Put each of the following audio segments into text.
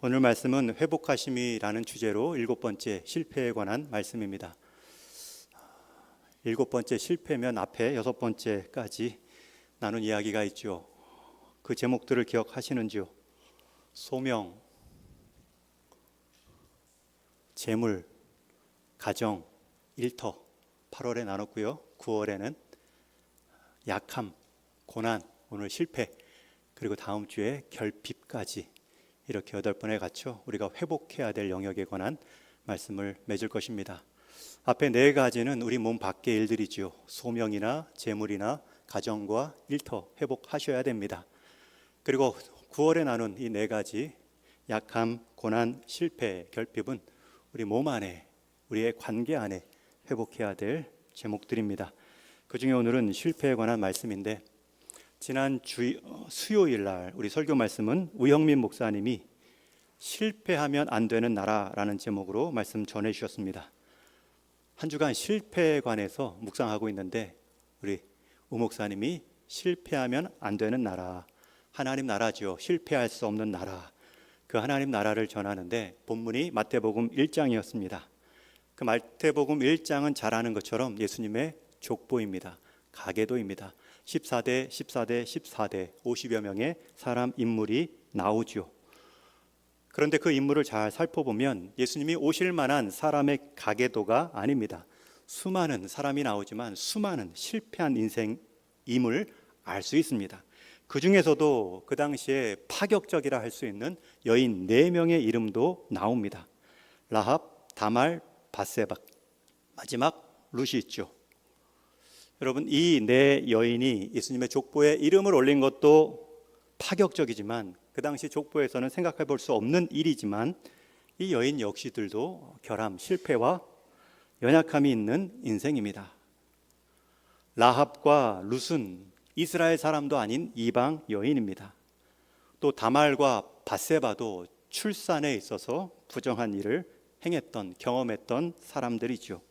오늘 말씀은 회복하심이라는 주제로 7번째 실패에 관한 말씀입니다. 7번째 실패면 앞에 6번째까지 나눈 이야기가 있죠. 그 제목들을 기억하시는지요? 소명, 재물, 가정, 일터 8월에 나눴고요. 9월에는 약함, 고난, 오늘 실패, 그리고 다음 주에 결핍까지 이렇게 8번에 갖춰 우리가 회복해야 될 영역에 관한 말씀을 맺을 것입니다. 앞에 4가지는 우리 몸 밖의 일들이지요. 소명이나 재물이나 가정과 일터 회복하셔야 됩니다. 그리고 9월에 나눈 이 4가지 약함, 고난, 실패, 결핍은 우리 몸 안에, 우리의 관계 안에 회복해야 될 제목들입니다. 그 중에 오늘은 실패에 관한 말씀인데, 지난 수요일 날 우리 설교 말씀은 우영민 목사님이 실패하면 안 되는 나라라는 제목으로 말씀 전해 주셨습니다. 한 주간 실패에 관해서 묵상하고 있는데, 우리 우 목사님이 실패하면 안 되는 나라, 하나님 나라죠. 실패할 수 없는 나라, 그 하나님 나라를 전하는데 본문이 마태복음 1장이었습니다. 그 마태복음 1장은 잘 아는 것처럼 예수님의 족보입니다. 가계도입니다. 14대 50여 명의 사람 인물이 나오죠. 그런데 그 인물을 잘 살펴보면 예수님이 오실 만한 사람의 가계도가 아닙니다. 수많은 사람이 나오지만 수많은 실패한 인생임을 알 수 있습니다. 그 중에서도 그 당시에 파격적이라 할 수 있는 여인 4명의 이름도 나옵니다. 라합, 다말, 밧세바, 마지막 룻이 있죠. 여러분, 이 4 여인이 예수님의 족보에 이름을 올린 것도 파격적이지만, 그 당시 족보에서는 생각해 볼 수 없는 일이지만, 이 여인 역시들도 결함, 실패와 연약함이 있는 인생입니다. 라합과 룻은 이스라엘 사람도 아닌 이방 여인입니다. 또 다말과 밧세바도 출산에 있어서 부정한 일을 행했던, 경험했던 사람들이죠.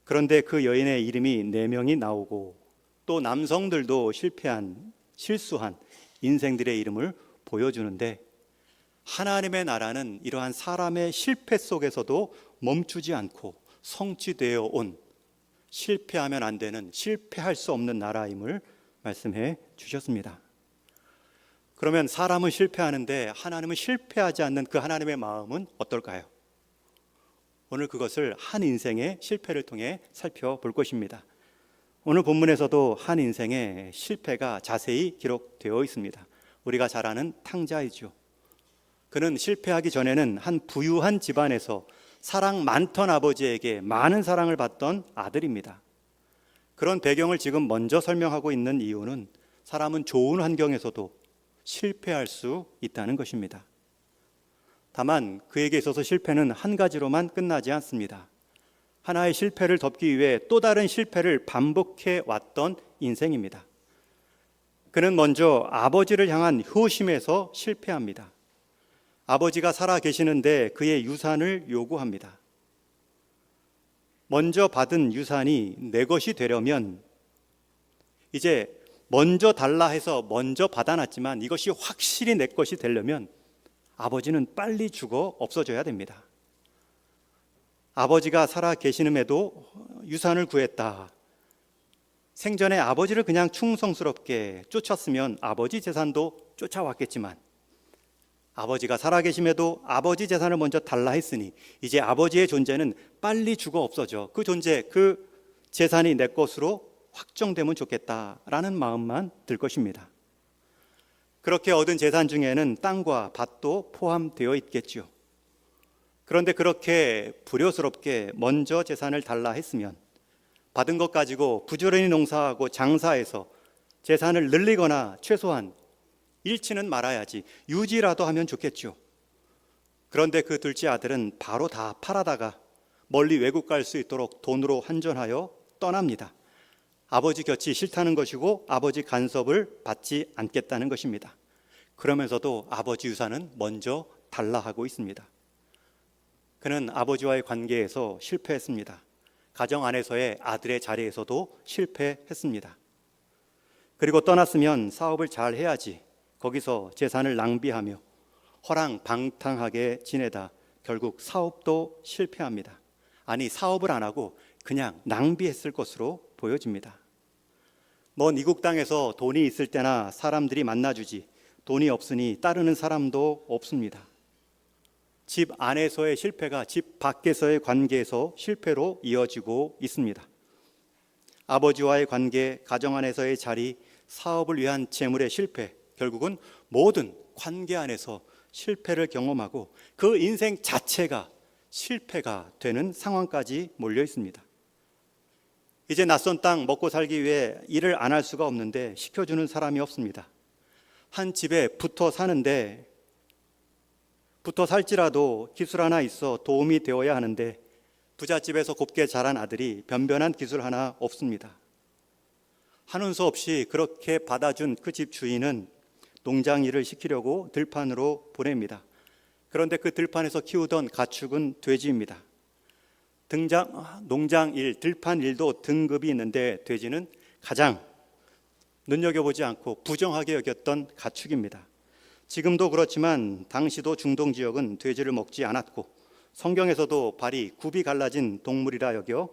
그런데 그 여인의 이름이 4명이 나오고, 또 남성들도 실패한, 실수한 인생들의 이름을 보여주는데, 하나님의 나라는 이러한 사람의 실패 속에서도 멈추지 않고 성취되어 온, 실패하면 안 되는, 실패할 수 없는 나라임을 말씀해 주셨습니다. 그러면 사람은 실패하는데 하나님은 실패하지 않는 그 하나님의 마음은 어떨까요? 오늘 그것을 한 인생의 실패를 통해 살펴볼 것입니다. 오늘 본문에서도 한 인생의 실패가 자세히 기록되어 있습니다. 우리가 잘 아는 탕자이죠. 그는 실패하기 전에는 한 부유한 집안에서 사랑 많던 아버지에게 많은 사랑을 받던 아들입니다. 그런 배경을 지금 먼저 설명하고 있는 이유는 사람은 좋은 환경에서도 실패할 수 있다는 것입니다. 다만 그에게 있어서 실패는 한 가지로만 끝나지 않습니다. 하나의 실패를 덮기 위해 또 다른 실패를 반복해 왔던 인생입니다. 그는 먼저 아버지를 향한 효심에서 실패합니다. 아버지가 살아 계시는데 그의 유산을 요구합니다. 먼저 받은 유산이 내 것이 되려면, 이제 먼저 달라 해서 먼저 받아놨지만 이것이 확실히 내 것이 되려면 아버지는 빨리 죽어 없어져야 됩니다. 아버지가 살아 계시는에도 유산을 구했다. 생전에 아버지를 그냥 충성스럽게 쫓았으면 아버지 재산도 쫓아왔겠지만, 아버지가 살아계심에도 아버지 재산을 먼저 달라 했으니 이제 아버지의 존재는 빨리 죽어 없어져 그 존재, 그 재산이 내 것으로 확정되면 좋겠다라는 마음만 들 것입니다. 그렇게 얻은 재산 중에는 땅과 밭도 포함되어 있겠죠. 그런데 그렇게 불효스럽게 먼저 재산을 달라 했으면 받은 것 가지고 부지런히 농사하고 장사해서 재산을 늘리거나 최소한 잃지는 말아야지, 유지라도 하면 좋겠죠. 그런데 그 둘째 아들은 바로 다 팔아다가 멀리 외국 갈 수 있도록 돈으로 환전하여 떠납니다. 아버지 곁이 싫다는 것이고 아버지 간섭을 받지 않겠다는 것입니다. 그러면서도 아버지 유산은 먼저 달라 하고 있습니다. 그는 아버지와의 관계에서 실패했습니다. 가정 안에서의 아들의 자리에서도 실패했습니다. 그리고 떠났으면 사업을 잘 해야지, 거기서 재산을 낭비하며 허랑방탕하게 지내다 결국 사업도 실패합니다. 아니, 사업을 안 하고 그냥 낭비했을 것으로 보여집니다. 먼 이국 땅에서 돈이 있을 때나 사람들이 만나주지 돈이 없으니 따르는 사람도 없습니다. 집 안에서의 실패가 집 밖에서의 관계에서 실패로 이어지고 있습니다. 아버지와의 관계, 가정 안에서의 자리, 사업을 위한 재물의 실패, 결국은 모든 관계 안에서 실패를 경험하고 그 인생 자체가 실패가 되는 상황까지 몰려 있습니다. 이제 낯선 땅 먹고 살기 위해 일을 안 할 수가 없는데 시켜주는 사람이 없습니다. 한 집에 붙어 사는데 붙어 살지라도 기술 하나 있어 도움이 되어야 하는데 부잣집에서 곱게 자란 아들이 변변한 기술 하나 없습니다. 하는 수 없이 그렇게 받아준 그 집 주인은 농장 일을 시키려고 들판으로 보냅니다. 그런데 그 들판에서 키우던 가축은 돼지입니다. 농장 일, 들판 일도 등급이 있는데 돼지는 가장 눈여겨보지 않고 부정하게 여겼던 가축입니다. 지금도 그렇지만 당시도 중동 지역은 돼지를 먹지 않았고 성경에서도 발이 굽이 갈라진 동물이라 여겨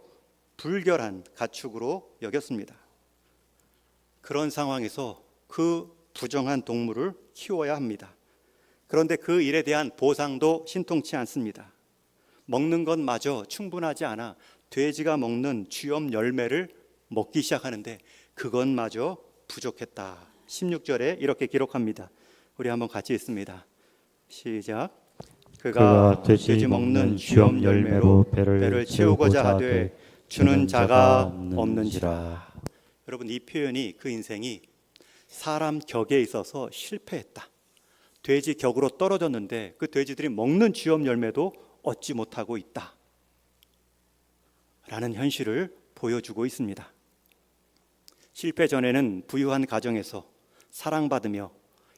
불결한 가축으로 여겼습니다. 그런 상황에서 그 부정한 동물을 키워야 합니다. 그런데 그 일에 대한 보상도 신통치 않습니다. 먹는 것마저 충분하지 않아 돼지가 먹는 쥐엄 열매를 먹기 시작하는데 그것마저 부족했다. 16절에 이렇게 기록합니다. 우리 한번 같이 읽습니다. 시작. 그가 돼지 먹는 쥐엄 열매로 배를 채우고자 하되 주는 자가 없는지라. 여러분, 이 표현이 그 인생이 사람 격에 있어서 실패했다. 돼지 격으로 떨어졌는데 그 돼지들이 먹는 쥐엄 열매도 얻지 못하고 있다 라는 현실을 보여주고 있습니다. 실패 전에는 부유한 가정에서 사랑받으며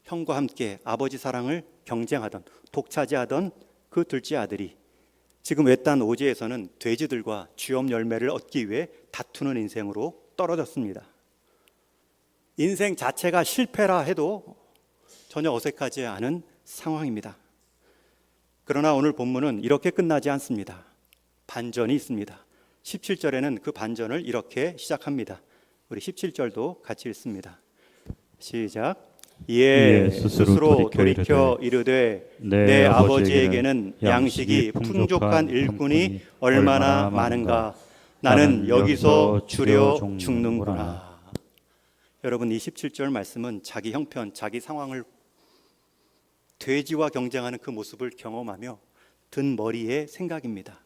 형과 함께 아버지 사랑을 경쟁하던 독차지하던 그 둘째 아들이 지금 외딴 오지에서는 돼지들과 쥐엄 열매를 얻기 위해 다투는 인생으로 떨어졌습니다. 인생 자체가 실패라 해도 전혀 어색하지 않은 상황입니다. 그러나 오늘 본문은 이렇게 끝나지 않습니다. 반전이 있습니다. 17절에는 그 반전을 이렇게 시작합니다. 우리 17절도 같이 읽습니다. 시작. 이에 스스로 돌이켜 이르되 내 아버지에게는 양식이 풍족한 일꾼이 얼마나 많은가. 나는 여기서 주려 죽는구나. 여러분, 이 17절 말씀은 자기 형편, 자기 상황을 돼지와 경쟁하는 그 모습을 경험하며 든 머리의 생각입니다.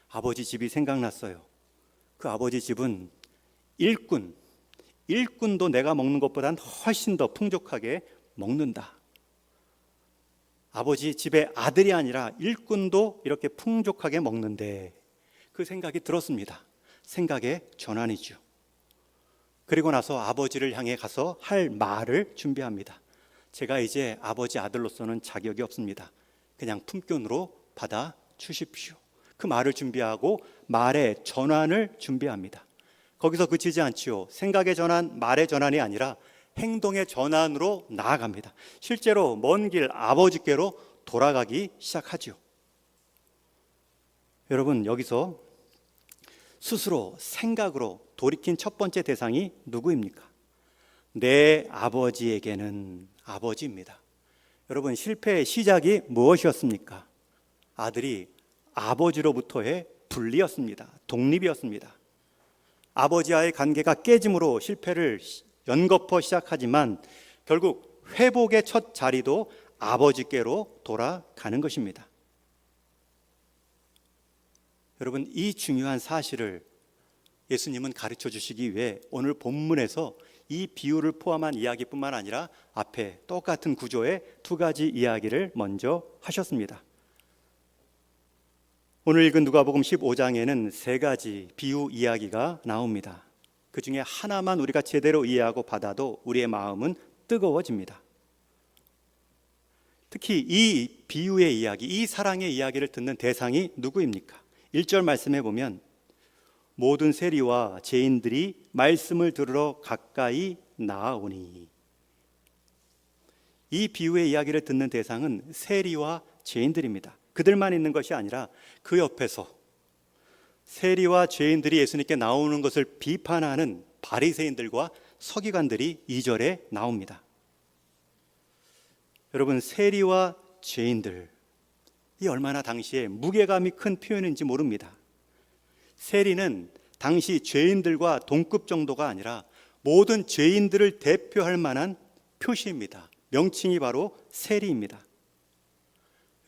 아버지 집이 생각났어요. 그 아버지 집은 일꾼도 내가 먹는 것보단 훨씬 더 풍족하게 먹는다. 아버지 집의 아들이 아니라 일꾼도 이렇게 풍족하게 먹는데 그 생각이 들었습니다. 생각의 전환이죠. 그리고 나서 아버지를 향해 가서 할 말을 준비합니다. 제가 이제 아버지 아들로서는 자격이 없습니다. 그냥 품꾼으로 받아 주십시오. 그 말을 준비하고 말의 전환을 준비합니다. 거기서 그치지 않지요. 생각의 전환, 말의 전환이 아니라 행동의 전환으로 나아갑니다. 실제로 먼 길 아버지께로 돌아가기 시작하죠. 여러분, 여기서 스스로 생각으로 돌이킨 첫 번째 대상이 누구입니까? 내 아버지에게는 아버지입니다. 여러분, 실패의 시작이 무엇이었습니까? 아들이 아버지로부터의 분리였습니다. 독립이었습니다. 아버지와의 관계가 깨짐으로 실패를 연거푸 시작하지만 결국 회복의 첫 자리도 아버지께로 돌아가는 것입니다. 여러분, 이 중요한 사실을 예수님은 가르쳐 주시기 위해 오늘 본문에서 이 비유를 포함한 이야기뿐만 아니라 앞에 똑같은 구조의 두 가지 이야기를 먼저 하셨습니다. 오늘 읽은 누가복음 15장에는 세 가지 비유 이야기가 나옵니다. 그 중에 하나만 우리가 제대로 이해하고 받아도 우리의 마음은 뜨거워집니다. 특히 이 비유의 이야기, 이 사랑의 이야기를 듣는 대상이 누구입니까? 1절 말씀해 보면 모든 세리와 죄인들이 말씀을 들으러 가까이 나아오니. 이 비유의 이야기를 듣는 대상은 세리와 죄인들입니다. 그들만 있는 것이 아니라 그 옆에서 세리와 죄인들이 예수님께 나오는 것을 비판하는 바리새인들과 서기관들이 2절에 나옵니다. 여러분, 세리와 죄인들, 이 얼마나 당시에 무게감이 큰 표현인지 모릅니다. 세리는 당시 죄인들과 동급 정도가 아니라 모든 죄인들을 대표할 만한 표시입니다. 명칭이 바로 세리입니다.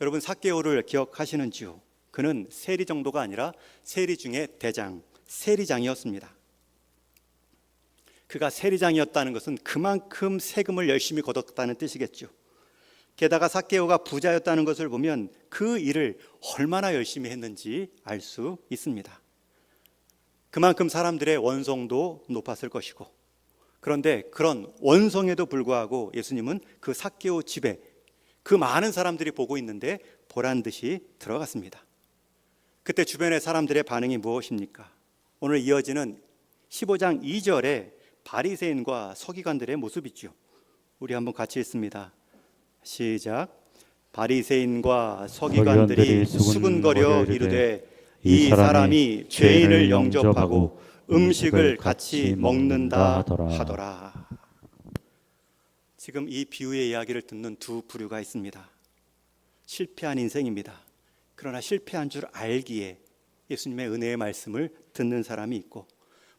여러분, 삭개오를 기억하시는지요? 그는 세리 정도가 아니라 세리 중에 대장, 세리장이었습니다. 그가 세리장이었다는 것은 그만큼 세금을 열심히 걷었다는 뜻이겠죠. 게다가 삭개오가 부자였다는 것을 보면 그 일을 얼마나 열심히 했는지 알 수 있습니다. 그만큼 사람들의 원성도 높았을 것이고, 그런데 그런 원성에도 불구하고 예수님은 그 삭개오 집에 그 많은 사람들이 보고 있는데 보란 듯이 들어갔습니다. 그때 주변의 사람들의 반응이 무엇입니까? 오늘 이어지는 15장 2절에 바리새인과 서기관들의 모습이죠. 우리 한번 같이 읽습니다. 시작. 바리새인과 서기관들이 수군거려 이르되 이 사람이 죄인을 영접하고 음식을 같이 먹는다 하더라. 지금 이 비유의 이야기를 듣는 두 부류가 있습니다. 실패한 인생입니다. 그러나 실패한 줄 알기에 예수님의 은혜의 말씀을 듣는 사람이 있고,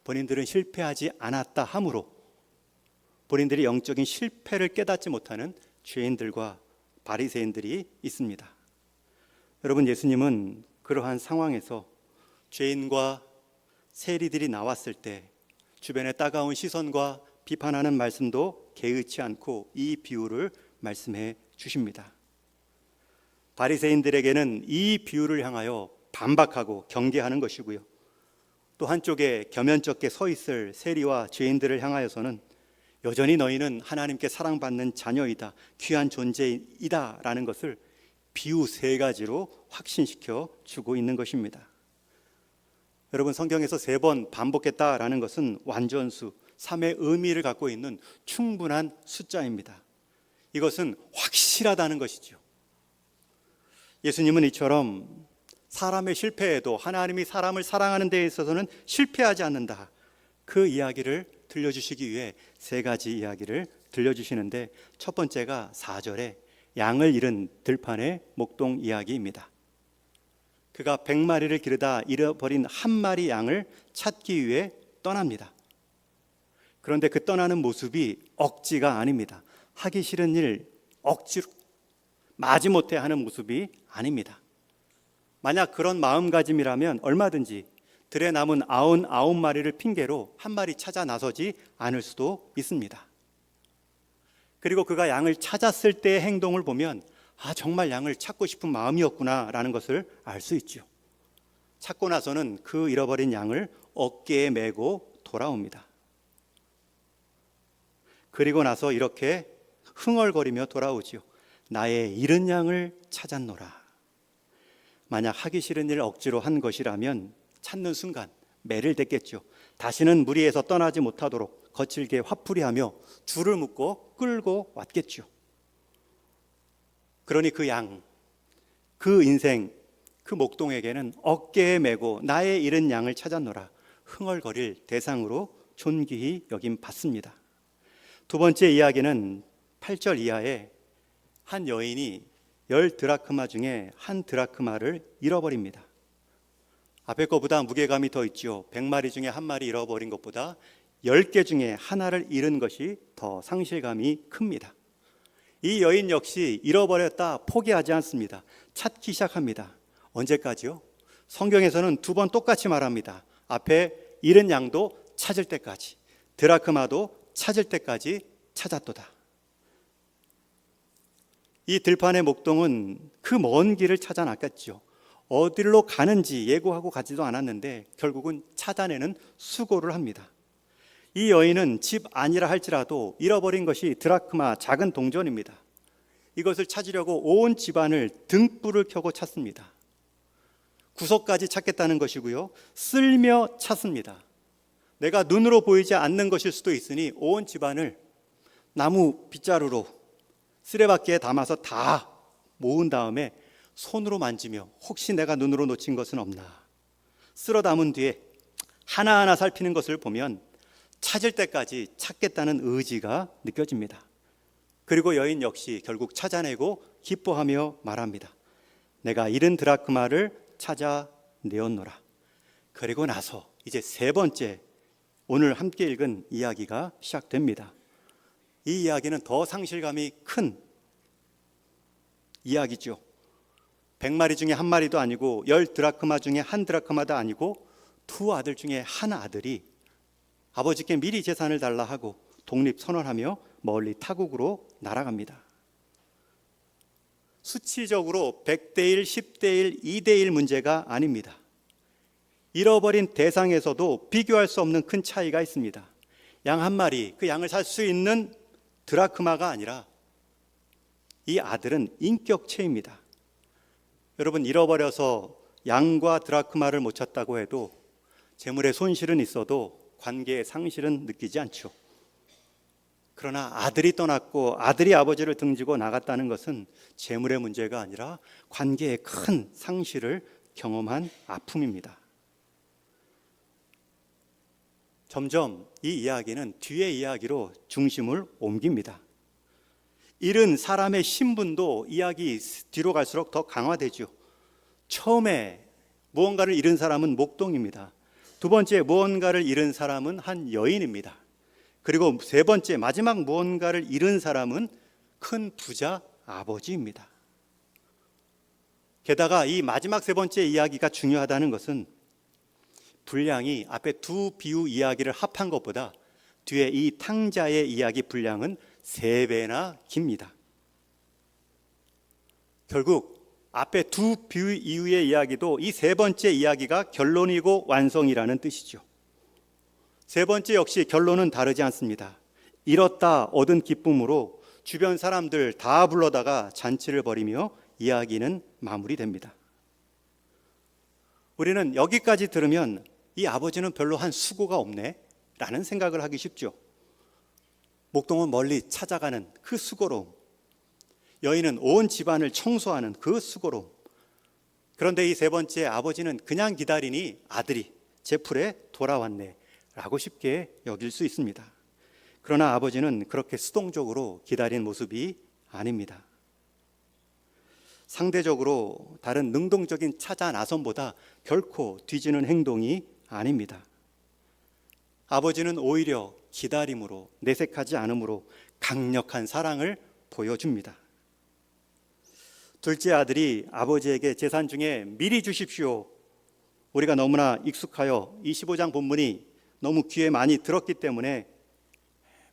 본인들은 실패하지 않았다 하므로 본인들이 영적인 실패를 깨닫지 못하는 죄인들과 바리새인들이 있습니다. 여러분, 예수님은 그러한 상황에서 죄인과 세리들이 나왔을 때 주변의 따가운 시선과 비판하는 말씀도 개의치 않고 이 비유를 말씀해 주십니다. 바리새인들에게는 이 비유를 향하여 반박하고 경계하는 것이고요, 또 한쪽에 겸연쩍게 서 있을 세리와 죄인들을 향하여서는 여전히 너희는 하나님께 사랑받는 자녀이다, 귀한 존재이다 라는 것을 비유 세 가지로 확신시켜 주고 있는 것입니다. 여러분, 성경에서 3번 반복했다라는 것은 완전수, 3의 의미를 갖고 있는 충분한 숫자입니다. 이것은 확실하다는 것이죠. 예수님은 이처럼 사람의 실패에도 하나님이 사람을 사랑하는 데 있어서는 실패하지 않는다, 그 이야기를 들려주시기 위해 3가지 이야기를 들려주시는데, 첫 번째가 4절에 양을 잃은 들판의 목동 이야기입니다. 그가 100마리를 기르다 잃어버린 한 마리 양을 찾기 위해 떠납니다. 그런데 그 떠나는 모습이 억지가 아닙니다. 하기 싫은 일 억지로 마지못해 하는 모습이 아닙니다. 만약 그런 마음가짐이라면 얼마든지 들에 남은 99마리를 핑계로 한 마리 찾아 나서지 않을 수도 있습니다. 그리고 그가 양을 찾았을 때의 행동을 보면 정말 양을 찾고 싶은 마음이었구나 라는 것을 알 수 있죠. 찾고 나서는 그 잃어버린 양을 어깨에 메고 돌아옵니다. 그리고 나서 이렇게 흥얼거리며 돌아오지요. 나의 잃은 양을 찾았노라. 만약 하기 싫은 일 억지로 한 것이라면 찾는 순간 매를 댔겠죠. 다시는 무리에서 떠나지 못하도록 거칠게 화풀이하며 줄을 묶고 끌고 왔겠죠. 그러니 그 양, 그 인생, 그 목동에게는 어깨에 메고 나의 잃은 양을 찾았노라 흥얼거릴 대상으로 존귀히 여김 받습니다. 두 번째 이야기는 8절 이하에 한 여인이 10드라크마 중에 한 드라크마를 잃어버립니다. 앞에 것보다 무게감이 더 있죠. 100마리 중에 한 마리 잃어버린 것보다 10개 중에 하나를 잃은 것이 더 상실감이 큽니다. 이 여인 역시 잃어버렸다 포기하지 않습니다. 찾기 시작합니다. 언제까지요? 성경에서는 2번 똑같이 말합니다. 앞에 잃은 양도 찾을 때까지, 드라크마도 찾을 때까지 찾았도다. 이 들판의 목동은 그 먼 길을 찾아 나갔죠. 어디로 가는지 예고하고 가지도 않았는데 결국은 찾아내는 수고를 합니다. 이 여인은 집 아니라 할지라도 잃어버린 것이 드라크마 작은 동전입니다. 이것을 찾으려고 온 집안을 등불을 켜고 찾습니다. 구석까지 찾겠다는 것이고요, 쓸며 찾습니다. 내가 눈으로 보이지 않는 것일 수도 있으니 온 집안을 나무 빗자루로 쓰레받기에 담아서 다 모은 다음에 손으로 만지며 혹시 내가 눈으로 놓친 것은 없나 쓸어 담은 뒤에 하나하나 살피는 것을 보면 찾을 때까지 찾겠다는 의지가 느껴집니다. 그리고 여인 역시 결국 찾아내고 기뻐하며 말합니다. 내가 잃은 드라크마를 찾아내었노라. 그리고 나서 이제 세 번째 오늘 함께 읽은 이야기가 시작됩니다. 이 이야기는 더 상실감이 큰 이야기죠. 100마리 중에 한 마리도 아니고 10드라크마 중에 한 드라크마도 아니고 두 아들 중에 한 아들이 아버지께 미리 재산을 달라 하고 독립선언하며 멀리 타국으로 날아갑니다. 수치적으로 100대 1, 10대 1, 2대 1 문제가 아닙니다. 잃어버린 대상에서도 비교할 수 없는 큰 차이가 있습니다. 양 한 마리, 그 양을 살 수 있는 드라크마가 아니라 이 아들은 인격체입니다. 여러분, 잃어버려서 양과 드라크마를 못 찾다고 해도 재물의 손실은 있어도 관계의 상실은 느끼지 않죠. 그러나 아들이 떠났고 아들이 아버지를 등지고 나갔다는 것은 재물의 문제가 아니라 관계의 큰 상실을 경험한 아픔입니다. 점점 이 이야기는 뒤의 이야기로 중심을 옮깁니다. 잃은 사람의 신분도 이야기 뒤로 갈수록 더 강화되죠. 처음에 무언가를 잃은 사람은 목동입니다. 두 번째 무언가를 잃은 사람은 한 여인입니다. 그리고 세 번째 마지막 무언가를 잃은 사람은 큰 부자 아버지입니다. 게다가 이 마지막 세 번째 이야기가 중요하다는 것은 분량이 앞에 두 비유 이야기를 합한 것보다 뒤에 이 탕자의 이야기 분량은 3배나 깁니다. 결국 앞에 두 비유 이후의 이야기도 이 세 번째 이야기가 결론이고 완성이라는 뜻이죠. 세 번째 역시 결론은 다르지 않습니다. 잃었다 얻은 기쁨으로 주변 사람들 다 불러다가 잔치를 벌이며 이야기는 마무리됩니다. 우리는 여기까지 들으면 이 아버지는 별로 한 수고가 없네 라는 생각을 하기 쉽죠. 목동은 멀리 찾아가는 그 수고로움, 여인은 온 집안을 청소하는 그 수고로움. 그런데 이 세 번째 아버지는 그냥 기다리니 아들이 제 풀에 돌아왔네 라고 쉽게 여길 수 있습니다. 그러나 아버지는 그렇게 수동적으로 기다린 모습이 아닙니다. 상대적으로 다른 능동적인 찾아 나선보다 결코 뒤지는 행동이 아닙니다. 아버지는 오히려 기다림으로, 내색하지 않음으로 강력한 사랑을 보여줍니다. 둘째 아들이 아버지에게 재산 중에 미리 주십시오. 우리가 너무나 익숙하여 이 15장 본문이 너무 귀에 많이 들었기 때문에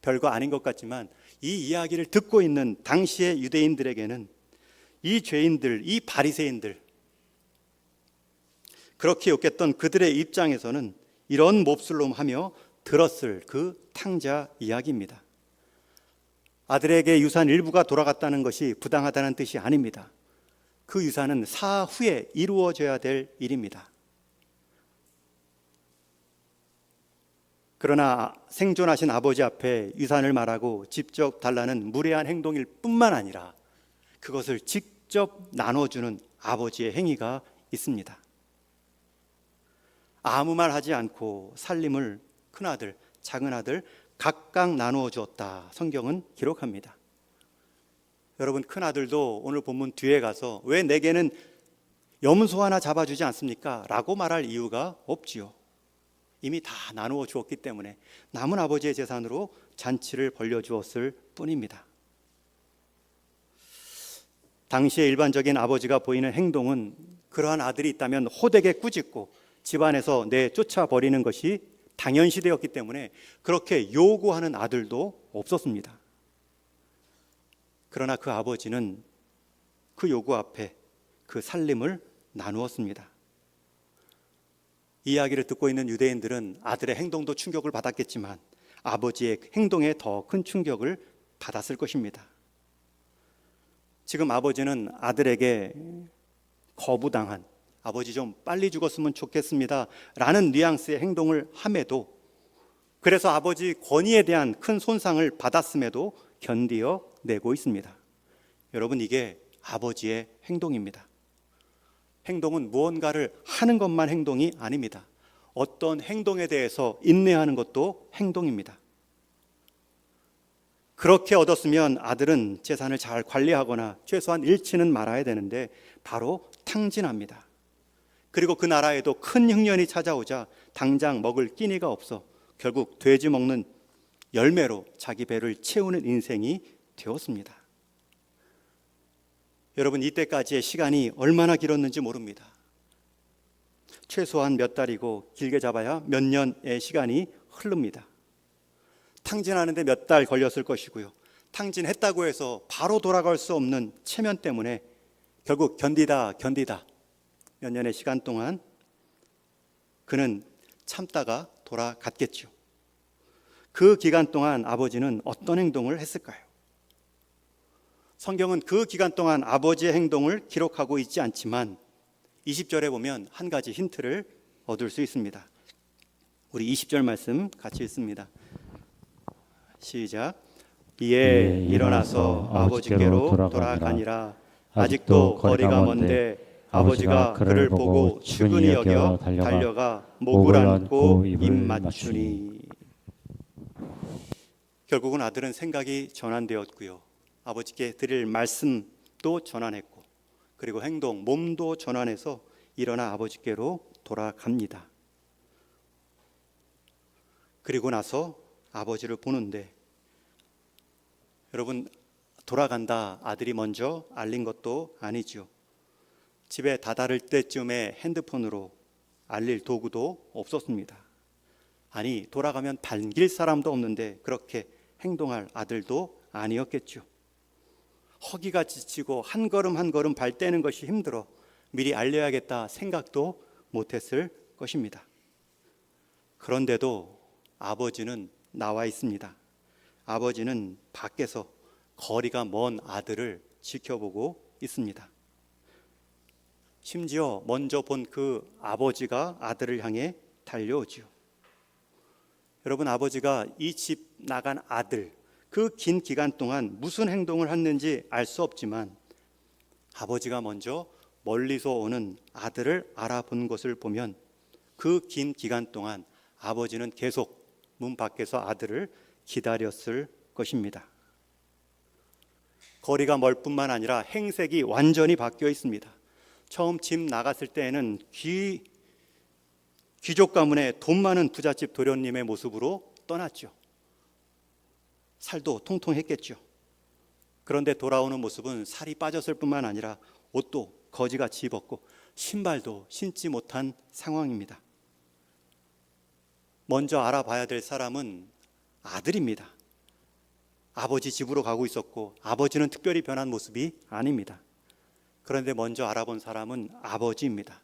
별거 아닌 것 같지만 이 이야기를 듣고 있는 당시의 유대인들에게는 이 죄인들, 이 바리새인들, 그렇게 욕했던 그들의 입장에서는 이런 몹쓸놈 하며 들었을 그 탕자 이야기입니다. 아들에게 유산 일부가 돌아갔다는 것이 부당하다는 뜻이 아닙니다. 그 유산은 사후에 이루어져야 될 일입니다. 그러나 생존하신 아버지 앞에 유산을 말하고 직접 달라는 무례한 행동일 뿐만 아니라 그것을 직접 나눠주는 아버지의 행위가 있습니다. 아무 말 하지 않고 살림을 큰아들, 작은아들 각각 나누어 주었다 성경은 기록합니다. 여러분, 큰아들도 오늘 본문 뒤에 가서 왜 내게는 염소 하나 잡아주지 않습니까? 라고 말할 이유가 없지요. 이미 다 나누어 주었기 때문에 남은 아버지의 재산으로 잔치를 벌려주었을 뿐입니다. 당시의 일반적인 아버지가 보이는 행동은 그러한 아들이 있다면 호되게 꾸짖고 집안에서 내쫓아버리는 것이 당연시되었기 때문에 그렇게 요구하는 아들도 없었습니다. 그러나 그 아버지는 그 요구 앞에 그 살림을 나누었습니다. 이 이야기를 듣고 있는 유대인들은 아들의 행동도 충격을 받았겠지만 아버지의 행동에 더 큰 충격을 받았을 것입니다. 지금 아버지는 아들에게 거부당한, 아버지 좀 빨리 죽었으면 좋겠습니다 라는 뉘앙스의 행동을 함에도, 그래서 아버지 권위에 대한 큰 손상을 받았음에도 견디어 내고 있습니다. 여러분, 이게 아버지의 행동입니다. 행동은 무언가를 하는 것만 행동이 아닙니다. 어떤 행동에 대해서 인내하는 것도 행동입니다. 그렇게 얻었으면 아들은 재산을 잘 관리하거나 최소한 잃지는 말아야 되는데 바로 탕진합니다. 그리고 그 나라에도 큰 흉년이 찾아오자 당장 먹을 끼니가 없어 결국 돼지 먹는 열매로 자기 배를 채우는 인생이 되었습니다. 여러분, 이때까지의 시간이 얼마나 길었는지 모릅니다. 최소한 몇 달이고 길게 잡아야 몇 년의 시간이 흐릅니다. 탕진하는데 몇 달 걸렸을 것이고요. 탕진했다고 해서 바로 돌아갈 수 없는 체면 때문에 결국 견디다 몇 년의 시간 동안 그는 참다가 돌아갔겠죠. 그 기간 동안 아버지는 어떤 행동을 했을까요? 성경은 그 기간 동안 아버지의 행동을 기록하고 있지 않지만 20절에 보면 한 가지 힌트를 얻을 수 있습니다. 우리 20절 말씀 같이 읽습니다. 시작. 이에 일어나서 아버지께로 돌아가니라. 아직도 거리가 먼데 아버지가 그를 보고 측은히 여겨 달려가 목을 안고 입 맞추니. 결국은 아들은 생각이 전환되었고요. 아버지께 드릴 말씀도 전환했고, 그리고 행동, 몸도 전환해서 일어나 아버지께로 돌아갑니다. 그리고 나서 아버지를 보는데, 여러분, 돌아간다 아들이 먼저 알린 것도 아니죠. 집에 다다를 때쯤에 핸드폰으로 알릴 도구도 없었습니다. 아니, 돌아가면 반길 사람도 없는데 그렇게 행동할 아들도 아니었겠죠. 허기가 지치고 한 걸음 한 걸음 발 떼는 것이 힘들어 미리 알려야겠다 생각도 못했을 것입니다. 그런데도 아버지는 나와 있습니다. 아버지는 밖에서 거리가 먼 아들을 지켜보고 있습니다. 심지어 먼저 본 그 아버지가 아들을 향해 달려오지요. 여러분, 아버지가 이 집 나간 아들, 그 긴 기간 동안 무슨 행동을 했는지 알 수 없지만 아버지가 먼저 멀리서 오는 아들을 알아본 것을 보면 그 긴 기간 동안 아버지는 계속 문 밖에서 아들을 기다렸을 것입니다. 거리가 멀 뿐만 아니라 행색이 완전히 바뀌어 있습니다. 처음 집 나갔을 때에는 귀족 가문의 돈 많은 부잣집 도련님의 모습으로 떠났죠. 살도 통통했겠죠. 그런데 돌아오는 모습은 살이 빠졌을 뿐만 아니라 옷도 거지같이 입었고 신발도 신지 못한 상황입니다. 먼저 알아봐야 될 사람은 아들입니다. 아버지 집으로 가고 있었고 아버지는 특별히 변한 모습이 아닙니다. 그런데 먼저 알아본 사람은 아버지입니다.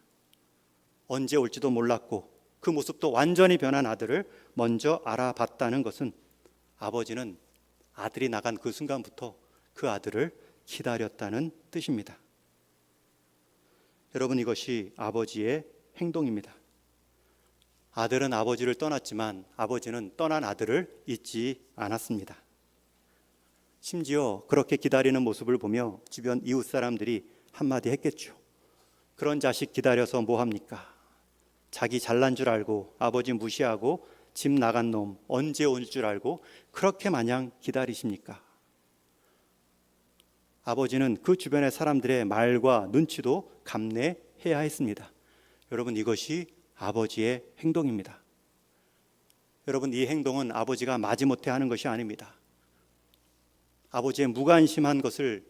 언제 올지도 몰랐고 그 모습도 완전히 변한 아들을 먼저 알아봤다는 것은 아버지는 아들이 나간 그 순간부터 그 아들을 기다렸다는 뜻입니다. 여러분, 이것이 아버지의 행동입니다. 아들은 아버지를 떠났지만 아버지는 떠난 아들을 잊지 않았습니다. 심지어 그렇게 기다리는 모습을 보며 주변 이웃 사람들이 한마디 했겠죠. 그런 자식 기다려서 뭐합니까? 자기 잘난 줄 알고 아버지 무시하고 집 나간 놈 언제 올 줄 알고 그렇게 마냥 기다리십니까? 아버지는 그 주변의 사람들의 말과 눈치도 감내해야 했습니다. 여러분, 이것이 아버지의 행동입니다. 여러분, 이 행동은 아버지가 마지못해 하는 것이 아닙니다. 아버지의 무관심한 것을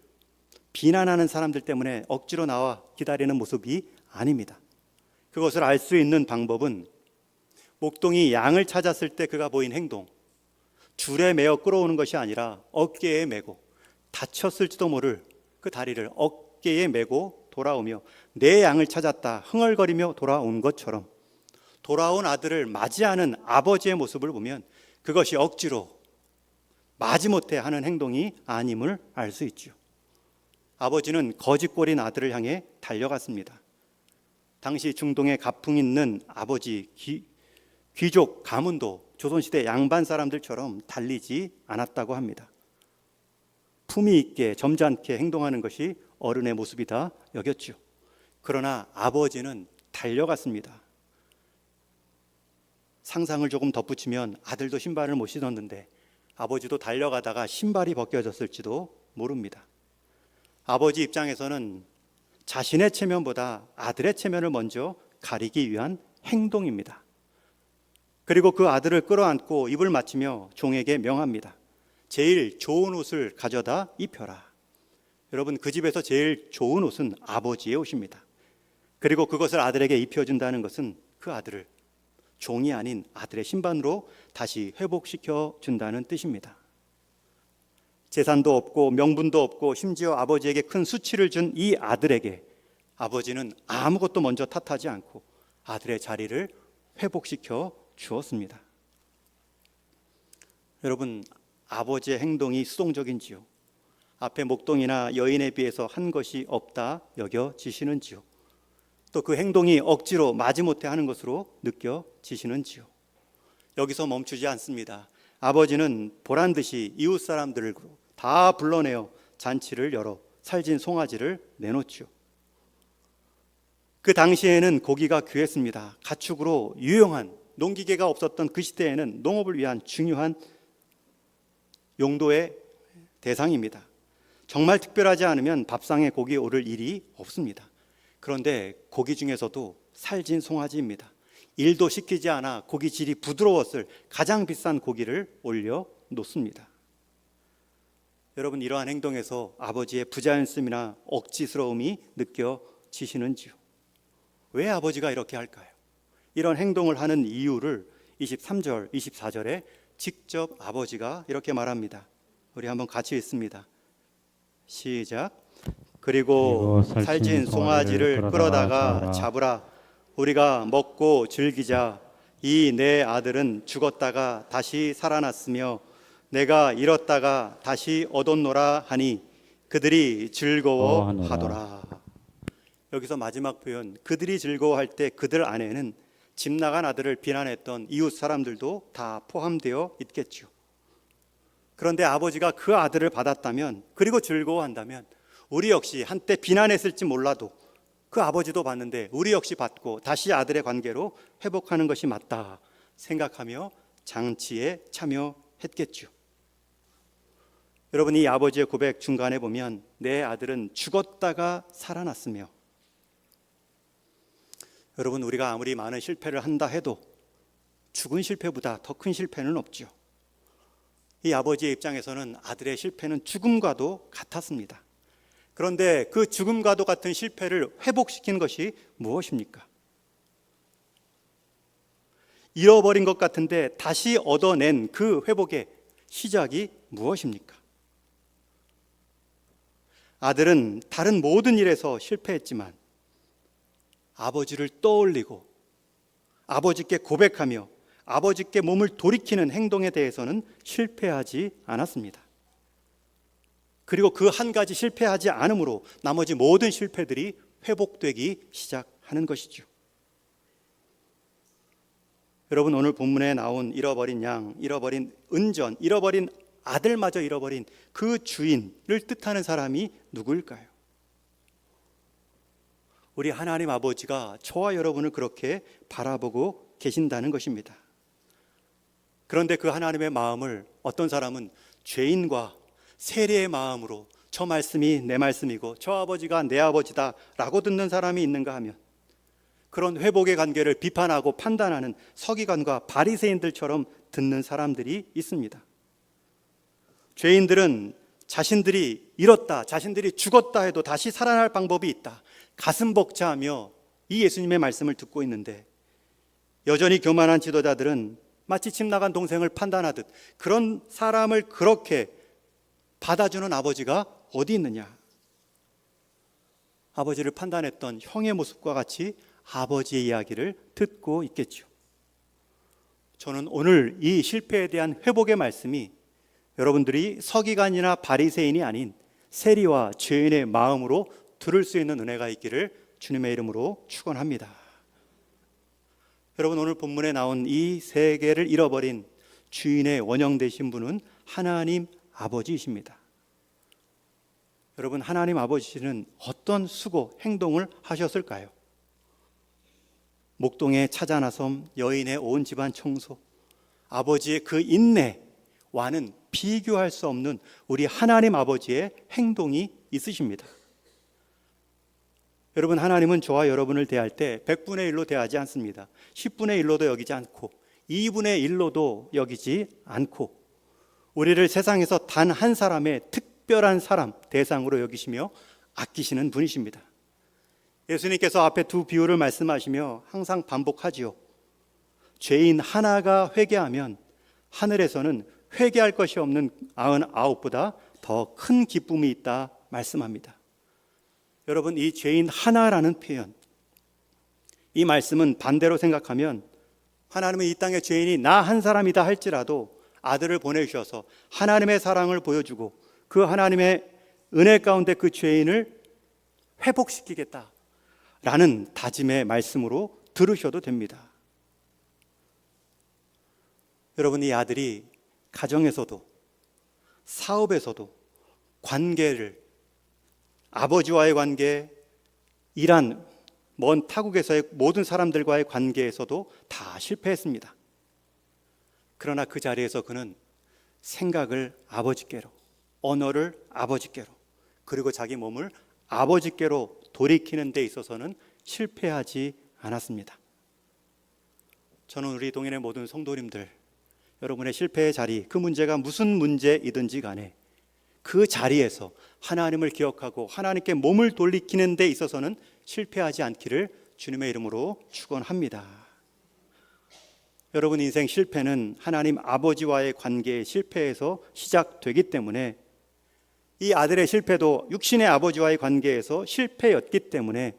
비난하는 사람들 때문에 억지로 나와 기다리는 모습이 아닙니다. 그것을 알 수 있는 방법은 목동이 양을 찾았을 때 그가 보인 행동, 줄에 매어 끌어오는 것이 아니라 어깨에 메고 다쳤을지도 모를 그 다리를 어깨에 메고 돌아오며 내 양을 찾았다 흥얼거리며 돌아온 것처럼 돌아온 아들을 맞이하는 아버지의 모습을 보면 그것이 억지로 마지못해 하는 행동이 아님을 알 수 있죠. 아버지는 거짓골인 아들을 향해 달려갔습니다. 당시 중동에 가풍 있는 아버지 귀족 가문도 조선시대 양반 사람들처럼 달리지 않았다고 합니다. 품위 있게 점잖게 행동하는 것이 어른의 모습이다 여겼죠. 그러나 아버지는 달려갔습니다. 상상을 조금 덧붙이면 아들도 신발을 못 신었는데 아버지도 달려가다가 신발이 벗겨졌을지도 모릅니다. 아버지 입장에서는 자신의 체면보다 아들의 체면을 먼저 가리기 위한 행동입니다. 그리고 그 아들을 끌어안고 입을 맞추며 종에게 명합니다. 제일 좋은 옷을 가져다 입혀라. 여러분, 그 집에서 제일 좋은 옷은 아버지의 옷입니다. 그리고 그것을 아들에게 입혀준다는 것은 그 아들을 종이 아닌 아들의 신반으로 다시 회복시켜 준다는 뜻입니다. 재산도 없고 명분도 없고 심지어 아버지에게 큰 수치를 준 이 아들에게 아버지는 아무것도 먼저 탓하지 않고 아들의 자리를 회복시켜 주었습니다. 여러분, 아버지의 행동이 수동적인지요? 앞에 목동이나 여인에 비해서 한 것이 없다 여겨지시는지요? 또 그 행동이 억지로 마지못해 하는 것으로 느껴지시는지요? 여기서 멈추지 않습니다. 아버지는 보란듯이 이웃 사람들을 다 불러내어 잔치를 열어 살진 송아지를 내놓지요. 그 당시에는 고기가 귀했습니다. 가축으로 유용한, 농기계가 없었던 그 시대에는 농업을 위한 중요한 용도의 대상입니다. 정말 특별하지 않으면 밥상에 고기 오를 일이 없습니다. 그런데 고기 중에서도 살진 송아지입니다. 일도 시키지 않아 고기 질이 부드러웠을 가장 비싼 고기를 올려 놓습니다. 여러분, 이러한 행동에서 아버지의 부자연스러움이나 억지스러움이 느껴지시는지요? 왜 아버지가 이렇게 할까요? 이런 행동을 하는 이유를 23절, 24절에 직접 아버지가 이렇게 말합니다. 우리 한번 같이 읽습니다. 시작. 그리고 살진 송아지를 끌어다가 잡으라. 우리가 먹고 즐기자. 이 내 아들은 죽었다가 다시 살아났으며 내가 잃었다가 다시 얻었노라 하니 그들이 즐거워하더라. 여기서 마지막 표현, 그들이 즐거워할 때 그들 안에는 집 나간 아들을 비난했던 이웃 사람들도 다 포함되어 있겠죠. 그런데 아버지가 그 아들을 받았다면, 그리고 즐거워한다면 우리 역시 한때 비난했을지 몰라도 그 아버지도 받는데 우리 역시 받고 다시 아들의 관계로 회복하는 것이 맞다 생각하며 장치에 참여했겠죠. 여러분, 이 아버지의 고백 중간에 보면 내 아들은 죽었다가 살아났으며, 여러분, 우리가 아무리 많은 실패를 한다 해도 죽은 실패보다 더 큰 실패는 없죠. 이 아버지의 입장에서는 아들의 실패는 죽음과도 같았습니다. 그런데 그 죽음과도 같은 실패를 회복시킨 것이 무엇입니까? 잃어버린 것 같은데 다시 얻어낸 그 회복의 시작이 무엇입니까? 아들은 다른 모든 일에서 실패했지만 아버지를 떠올리고 아버지께 고백하며 아버지께 몸을 돌이키는 행동에 대해서는 실패하지 않았습니다. 그리고 그 한 가지 실패하지 않으므로 나머지 모든 실패들이 회복되기 시작하는 것이죠. 여러분, 오늘 본문에 나온 잃어버린 양, 잃어버린 은전, 잃어버린 아들마저 잃어버린 그 주인을 뜻하는 사람이 누구일까요? 우리 하나님 아버지가 저와 여러분을 그렇게 바라보고 계신다는 것입니다. 그런데 그 하나님의 마음을 어떤 사람은 죄인과 세리의 마음으로 저 말씀이 내 말씀이고 저 아버지가 내 아버지다 라고 듣는 사람이 있는가 하면, 그런 회복의 관계를 비판하고 판단하는 서기관과 바리새인들처럼 듣는 사람들이 있습니다. 죄인들은 자신들이 잃었다, 자신들이 죽었다 해도 다시 살아날 방법이 있다, 가슴 벅차하며 이 예수님의 말씀을 듣고 있는데, 여전히 교만한 지도자들은 마치 집 나간 동생을 판단하듯 그런 사람을 그렇게 받아주는 아버지가 어디 있느냐? 아버지를 판단했던 형의 모습과 같이 아버지의 이야기를 듣고 있겠죠. 저는 오늘 이 실패에 대한 회복의 말씀이 여러분들이 서기관이나 바리새인이 아닌 세리와 죄인의 마음으로 들을 수 있는 은혜가 있기를 주님의 이름으로 축원합니다. 여러분, 오늘 본문에 나온 이 세계를 잃어버린 주인의 원형 되신 분은 하나님 아버지이십니다. 여러분, 하나님 아버지는 어떤 수고, 행동을 하셨을까요? 목동에 찾아 나섬 여인의 온 집안 청소, 아버지의 그 인내와는 비교할 수 없는 우리 하나님 아버지의 행동이 있으십니다. 여러분, 하나님은 저와 여러분을 대할 때 100분의 1로 대하지 않습니다. 10분의 1로도 여기지 않고 2분의 1로도 여기지 않고 우리를 세상에서 단 한 사람의 특별한 사람, 대상으로 여기시며 아끼시는 분이십니다. 예수님께서 앞에 두 비유를 말씀하시며 항상 반복하지요. 죄인 하나가 회개하면 하늘에서는 회개할 것이 없는 99보다 더 큰 기쁨이 있다 말씀합니다. 여러분, 이 죄인 하나라는 표현, 이 말씀은 반대로 생각하면 하나님은 이 땅의 죄인이 나 한 사람이다 할지라도 아들을 보내주셔서 하나님의 사랑을 보여주고 그 하나님의 은혜 가운데 그 죄인을 회복시키겠다라는 다짐의 말씀으로 들으셔도 됩니다. 여러분, 이 아들이 가정에서도 사업에서도 관계를, 아버지와의 관계, 일한 먼 타국에서의 모든 사람들과의 관계에서도 다 실패했습니다. 그러나 그 자리에서 그는 생각을 아버지께로, 언어를 아버지께로, 그리고 자기 몸을 아버지께로 돌이키는 데 있어서는 실패하지 않았습니다. 저는 우리 동인의 모든 성도님들, 여러분의 실패의 자리, 그 문제가 무슨 문제이든지 간에 그 자리에서 하나님을 기억하고 하나님께 몸을 돌이키는 데 있어서는 실패하지 않기를 주님의 이름으로 축원합니다. 여러분, 인생 실패는 하나님 아버지와의 관계의 실패에서 시작되기 때문에, 이 아들의 실패도 육신의 아버지와의 관계에서 실패였기 때문에,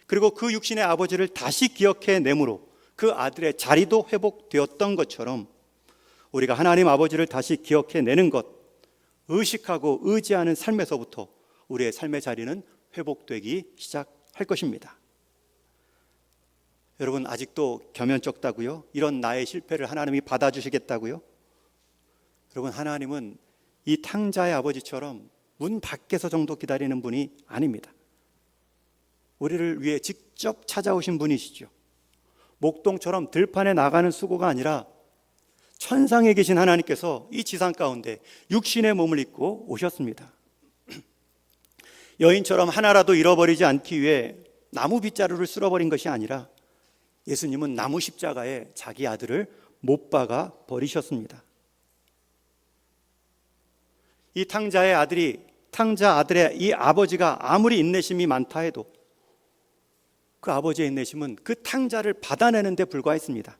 그리고 그 육신의 아버지를 다시 기억해내므로 그 아들의 자리도 회복되었던 것처럼 우리가 하나님 아버지를 다시 기억해내는 것, 의식하고 의지하는 삶에서부터 우리의 삶의 자리는 회복되기 시작할 것입니다. 여러분, 아직도 겸연쩍다고요? 이런 나의 실패를 하나님이 받아주시겠다고요? 여러분, 하나님은 이 탕자의 아버지처럼 문 밖에서 정도 기다리는 분이 아닙니다. 우리를 위해 직접 찾아오신 분이시죠. 목동처럼 들판에 나가는 수고가 아니라 천상에 계신 하나님께서 이 지상 가운데 육신의 몸을 입고 오셨습니다. 여인처럼 하나라도 잃어버리지 않기 위해 나무 빗자루를 쓸어버린 것이 아니라 예수님은 나무 십자가에 자기 아들을 못 박아 버리셨습니다. 이 탕자 아들의 이 아버지가 아무리 인내심이 많다 해도 그 아버지의 인내심은 그 탕자를 받아내는 데 불과했습니다.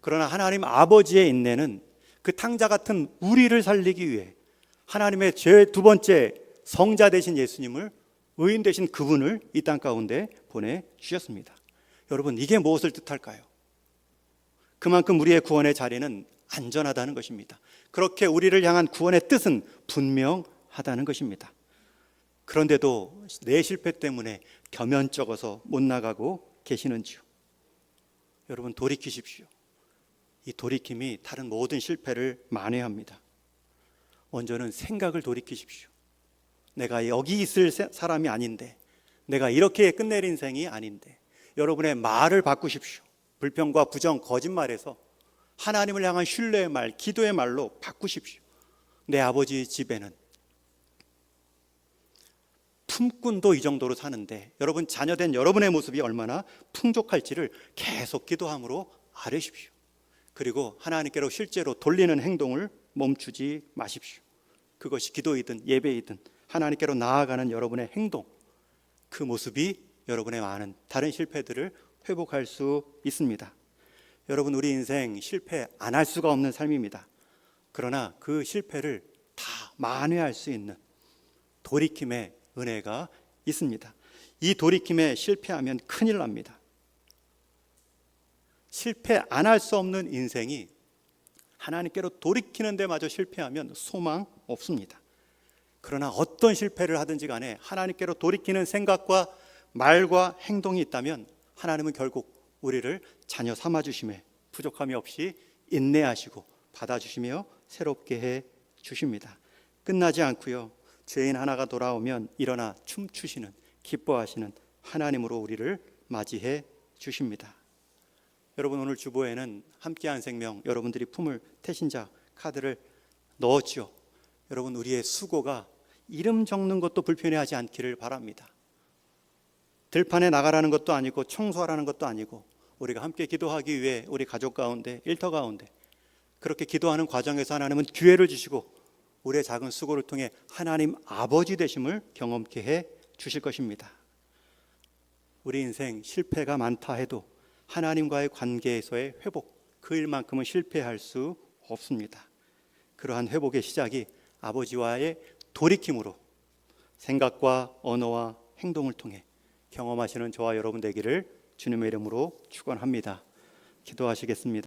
그러나 하나님 아버지의 인내는 그 탕자 같은 우리를 살리기 위해 하나님의 제 두 번째 성자 되신 예수님을, 의인 되신 그분을 이 땅 가운데 보내주셨습니다. 여러분, 이게 무엇을 뜻할까요? 그만큼 우리의 구원의 자리는 안전하다는 것입니다. 그렇게 우리를 향한 구원의 뜻은 분명하다는 것입니다. 그런데도 내 실패 때문에 겸연쩍어서 못 나가고 계시는지요? 여러분, 돌이키십시오. 이 돌이킴이 다른 모든 실패를 만회합니다. 먼저는 생각을 돌이키십시오. 내가 여기 있을 사람이 아닌데, 내가 이렇게 끝낼 인생이 아닌데, 여러분의 말을 바꾸십시오. 불평과 부정, 거짓말에서 하나님을 향한 신뢰의 말, 기도의 말로 바꾸십시오. 내 아버지 집에는 품꾼도 이 정도로 사는데 여러분 자녀된 여러분의 모습이 얼마나 풍족할지를 계속 기도함으로 아뢰십시오. 그리고 하나님께로 실제로 돌리는 행동을 멈추지 마십시오. 그것이 기도이든 예배이든 하나님께로 나아가는 여러분의 행동, 그 모습이 여러분의 많은 다른 실패들을 회복할 수 있습니다. 여러분, 우리 인생 실패 안 할 수가 없는 삶입니다. 그러나 그 실패를 다 만회할 수 있는 돌이킴의 은혜가 있습니다. 이 돌이킴에 실패하면 큰일 납니다. 실패 안 할 수 없는 인생이 하나님께로 돌이키는 데마저 실패하면 소망 없습니다. 그러나 어떤 실패를 하든지 간에 하나님께로 돌이키는 생각과 말과 행동이 있다면 하나님은 결국 우리를 자녀 삼아주심에 부족함이 없이 인내하시고 받아주시며 새롭게 해 주십니다. 끝나지 않고요, 죄인 하나가 돌아오면 일어나 춤추시는, 기뻐하시는 하나님으로 우리를 맞이해 주십니다. 여러분, 오늘 주보에는 함께한 생명, 여러분들이 품을 태신자 카드를 넣었죠. 여러분, 우리의 수고가 이름 적는 것도 불편해하지 않기를 바랍니다. 들판에 나가라는 것도 아니고 청소하라는 것도 아니고 우리가 함께 기도하기 위해 우리 가족 가운데, 일터 가운데 그렇게 기도하는 과정에서 하나님은 기회를 주시고 우리의 작은 수고를 통해 하나님 아버지 되심을 경험케 해 주실 것입니다. 우리 인생 실패가 많다 해도 하나님과의 관계에서의 회복, 그 일만큼은 실패할 수 없습니다. 그러한 회복의 시작이 아버지와의 돌이킴으로 생각과 언어와 행동을 통해 경험하시는 저와 여러분 되기를 주님의 이름으로 축원합니다. 기도하시겠습니다.